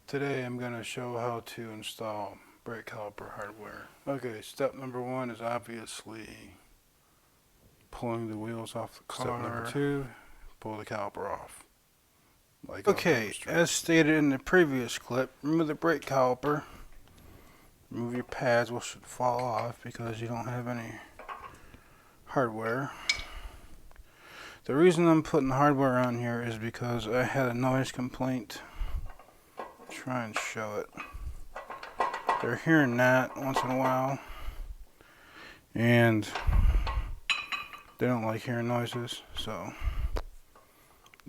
Today I'm going to show how to install brake caliper hardware. Okay, step number one is obviously pulling the wheels off the car. Step number two, pull the caliper off. Okay, as stated in the previous clip, remove the brake caliper. Remove your pads, which should fall off because you don't have any hardware. The reason I'm putting hardware on here is because I had a noise complaint. Try and show it. They're hearing that once in a while, and they don't like hearing noises, so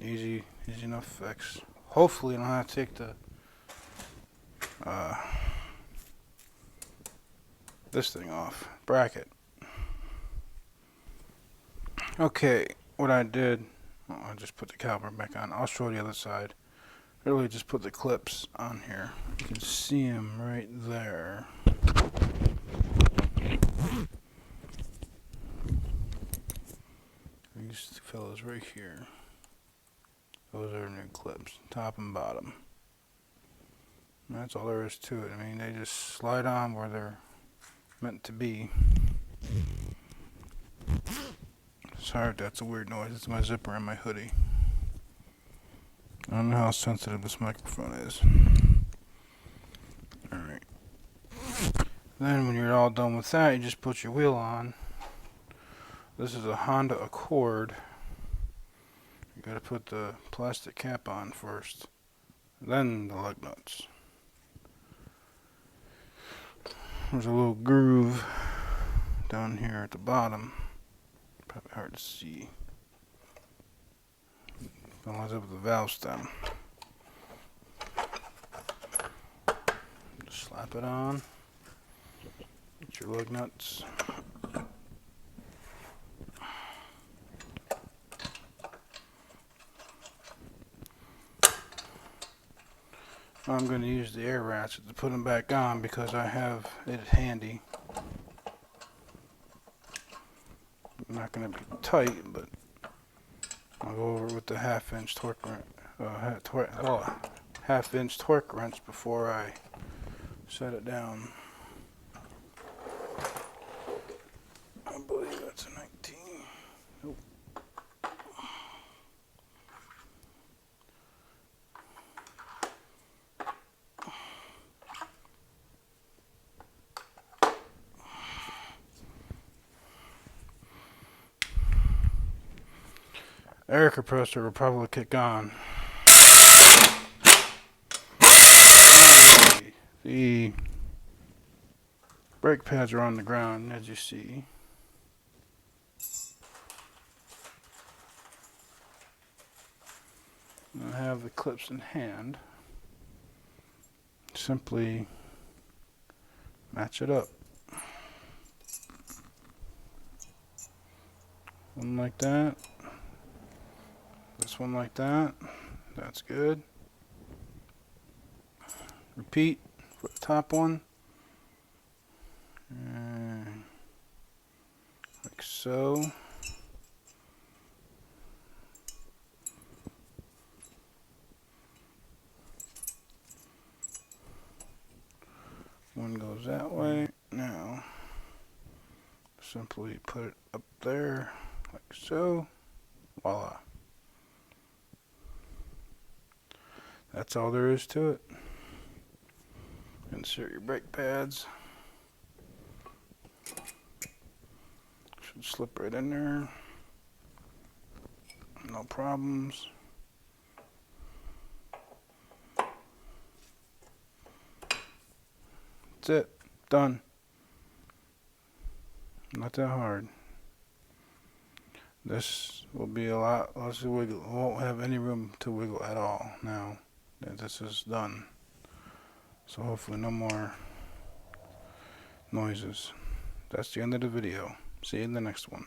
easy enough fix. Hopefully I don't have to take the this thing off, bracket. Okay, what I did, I just put the caliper back on. I'll show the other side. Really just put the clips on here. You can see them right there. These fellows right here. Those are new clips, top and bottom. And that's all there is to it. I mean, they just slide on where they're meant to be. Sorry if that's a weird noise. It's my zipper in my hoodie. I don't know how sensitive this microphone is. Alright. Then when you're all done with that, you just put your wheel on. This is a Honda Accord. You gotta put the plastic cap on first, then the lug nuts. There's a little groove down here at the bottom. Probably hard to see. It lines up with the valve stem. Just slap it on. Get your lug nuts. I'm going to use the air ratchet to put them back on because I have it handy. Not going to be tight, but I'll go over it with the half-inch torque wrench before I set it down. I believe that's a 19. Nope. Air compressor will probably kick on. The brake pads are on the ground, as you see. I have the clips in hand. Simply match it up. One like that. This one like that. That's good. Repeat for the top one. And like so. One goes that way. Now, simply put it up there like so. Voila. That's all there is to it. Insert your brake pads. Should slip right in there. No problems. That's it. Done. Not that hard. This will be a lot less wiggle. Won't have any room to wiggle at all now that this is done. So hopefully no more noises. That's the end of the video. See you in the next one.